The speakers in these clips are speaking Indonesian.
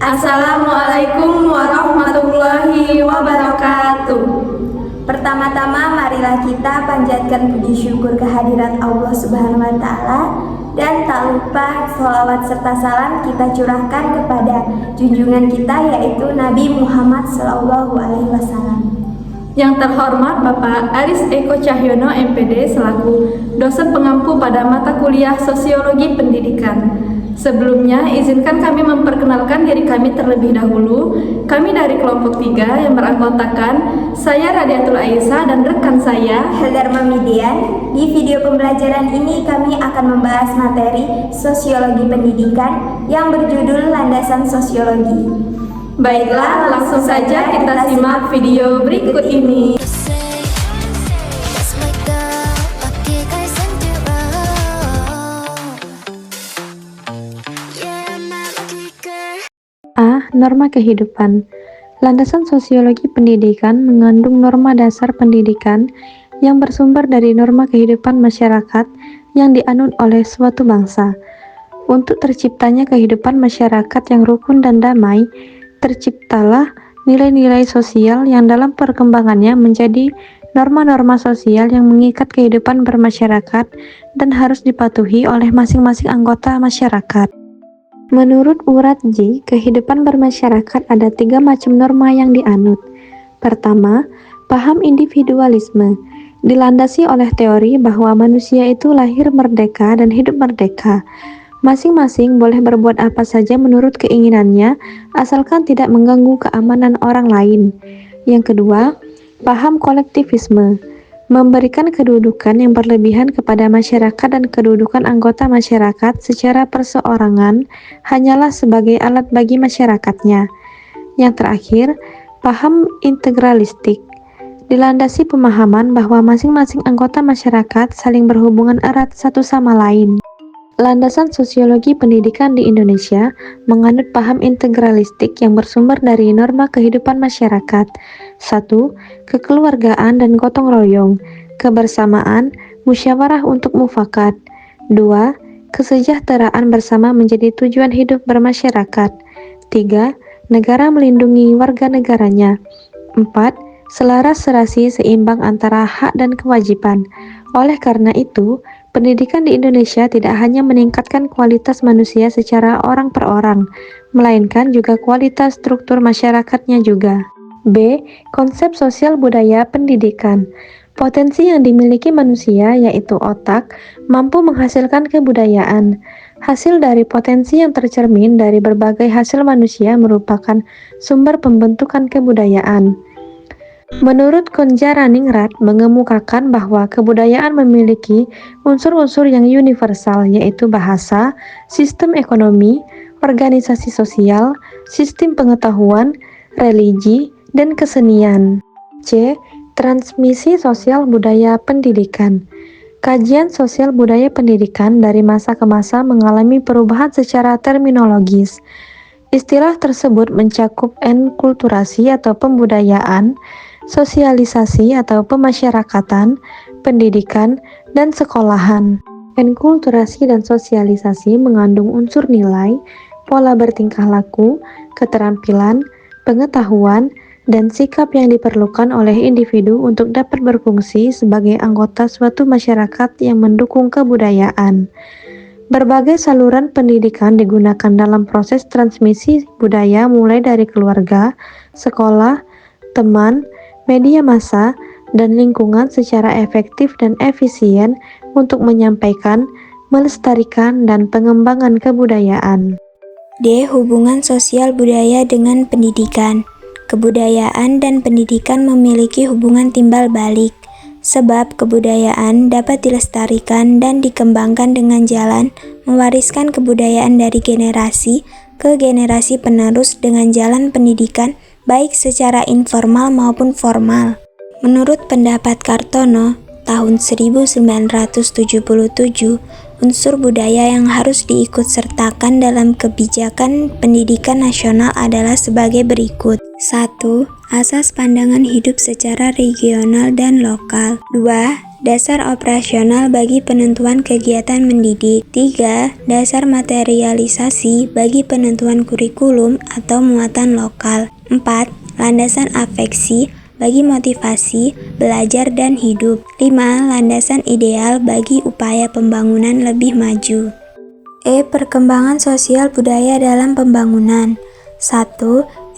Assalamualaikum warahmatullahi wabarakatuh. Pertama-tama marilah kita panjatkan puji syukur kehadirat Allah Subhanahu wa Ta'ala, dan tak lupa sholawat serta salam kita curahkan kepada junjungan kita, yaitu Nabi Muhammad SAW. Yang terhormat Bapak Aris Eko Cahyono MPD selaku dosen pengampu pada mata kuliah Sosiologi Pendidikan. Sebelumnya, izinkan kami memperkenalkan diri kami terlebih dahulu. Kami dari kelompok 3 yang beranggotakan saya Radiatul Aisyah dan rekan saya Heldarma Midian. Di video pembelajaran ini kami akan membahas materi Sosiologi Pendidikan yang berjudul Landasan Sosiologi. Baiklah, langsung saja kita simak video berikut ini. Norma kehidupan. Landasan sosiologi pendidikan mengandung norma dasar pendidikan yang bersumber dari norma kehidupan masyarakat yang dianut oleh suatu bangsa. Untuk terciptanya kehidupan masyarakat yang rukun dan damai, terciptalah nilai-nilai sosial yang dalam perkembangannya menjadi norma-norma sosial yang mengikat kehidupan bermasyarakat dan harus dipatuhi oleh masing-masing anggota masyarakat. Menurut urat J, kehidupan bermasyarakat ada 3 macam norma yang dianut. Pertama, paham individualisme, dilandasi oleh teori bahwa manusia itu lahir merdeka dan hidup merdeka. Masing-masing boleh berbuat apa saja menurut keinginannya, asalkan tidak mengganggu keamanan orang lain. Yang kedua, paham kolektivisme, memberikan kedudukan yang berlebihan kepada masyarakat dan kedudukan anggota masyarakat secara perseorangan hanyalah sebagai alat bagi masyarakatnya. Yang terakhir, paham integralistik, dilandasi pemahaman bahwa masing-masing anggota masyarakat saling berhubungan erat satu sama lain. Landasan sosiologi pendidikan di Indonesia menganut paham integralistik yang bersumber dari norma kehidupan masyarakat. 1. Kekeluargaan dan gotong royong, kebersamaan, musyawarah untuk mufakat. 2. Kesejahteraan bersama menjadi tujuan hidup bermasyarakat. 3. Negara melindungi warga negaranya. 4. Selaras serasi seimbang antara hak dan kewajiban. Oleh karena itu, pendidikan di Indonesia tidak hanya meningkatkan kualitas manusia secara orang per orang, melainkan juga kualitas struktur masyarakatnya juga. B. Konsep sosial budaya pendidikan. Potensi yang dimiliki manusia, yaitu otak, mampu menghasilkan kebudayaan. Hasil dari potensi yang tercermin dari berbagai hasil manusia merupakan sumber pembentukan kebudayaan. Menurut Konja Raningrat mengemukakan bahwa kebudayaan memiliki unsur-unsur yang universal, yaitu bahasa, sistem ekonomi, organisasi sosial, sistem pengetahuan, religi, dan kesenian. C. Transmisi sosial budaya pendidikan. Kajian sosial budaya pendidikan dari masa ke masa mengalami perubahan secara terminologis. Istilah tersebut mencakup enkulturasi atau pembudayaan, sosialisasi atau pemasyarakatan, pendidikan, dan sekolahan. Enkulturasi dan sosialisasi mengandung unsur nilai, pola bertingkah laku, keterampilan, pengetahuan, dan sikap yang diperlukan oleh individu untuk dapat berfungsi sebagai anggota suatu masyarakat yang mendukung kebudayaan. Berbagai saluran pendidikan digunakan dalam proses transmisi budaya mulai dari keluarga, sekolah, teman, media massa, dan lingkungan secara efektif dan efisien untuk menyampaikan, melestarikan, dan pengembangan kebudayaan. D. Hubungan sosial budaya dengan pendidikan. Kebudayaan dan pendidikan memiliki hubungan timbal balik, sebab kebudayaan dapat dilestarikan dan dikembangkan dengan jalan mewariskan kebudayaan dari generasi ke generasi penerus dengan jalan pendidikan baik secara informal maupun formal. Menurut pendapat Kartono, tahun 1977, unsur budaya yang harus diikutsertakan dalam kebijakan pendidikan nasional adalah sebagai berikut. 1. Asas pandangan hidup secara regional dan lokal. 2. Dasar operasional bagi penentuan kegiatan mendidik. 3. Dasar materialisasi bagi penentuan kurikulum atau muatan lokal. 4. Landasan afeksi bagi motivasi, belajar dan hidup. 5. Landasan ideal bagi upaya pembangunan lebih maju. Perkembangan sosial budaya dalam pembangunan. 1.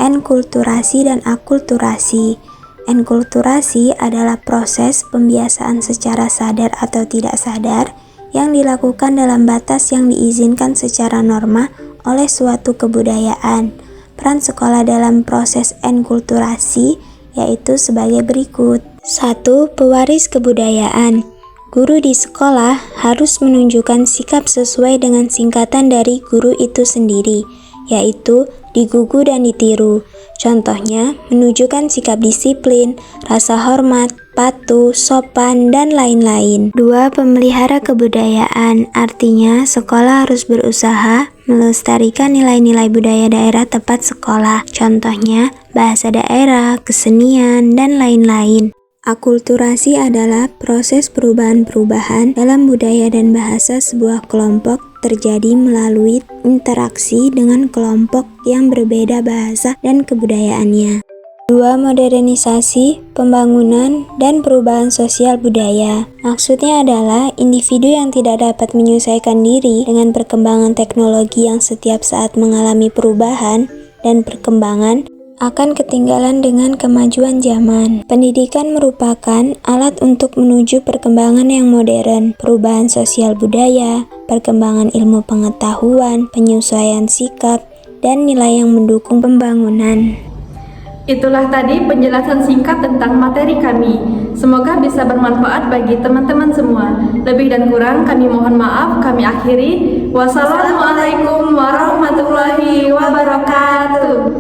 Enkulturasi dan akulturasi. Enkulturasi adalah proses pembiasaan secara sadar atau tidak sadar yang dilakukan dalam batas yang diizinkan secara norma oleh suatu kebudayaan. Peran sekolah dalam proses enkulturasi yaitu sebagai berikut. 1. Pewaris kebudayaan. Guru di sekolah harus menunjukkan sikap sesuai dengan singkatan dari guru itu sendiri, yaitu digugu dan ditiru. Contohnya, menunjukkan sikap disiplin, rasa hormat, patuh, sopan, dan lain-lain. 2. Pemelihara kebudayaan, artinya sekolah harus berusaha melestarikan nilai-nilai budaya daerah tempat sekolah. Contohnya, bahasa daerah, kesenian, dan lain-lain. Akulturasi adalah proses perubahan-perubahan dalam budaya dan bahasa sebuah kelompok terjadi melalui interaksi dengan kelompok yang berbeda bahasa dan kebudayaannya. 2. Modernisasi, pembangunan, dan perubahan sosial budaya. Maksudnya adalah individu yang tidak dapat menyesuaikan diri dengan perkembangan teknologi yang setiap saat mengalami perubahan dan perkembangan akan ketinggalan dengan kemajuan zaman. Pendidikan merupakan alat untuk menuju perkembangan yang modern, perubahan sosial budaya, perkembangan ilmu pengetahuan, penyesuaian sikap, dan nilai yang mendukung pembangunan. Itulah tadi penjelasan singkat tentang materi kami. Semoga bisa bermanfaat bagi teman-teman semua. Lebih dan kurang kami mohon maaf. Kami akhiri. Wassalamualaikum warahmatullahi wabarakatuh.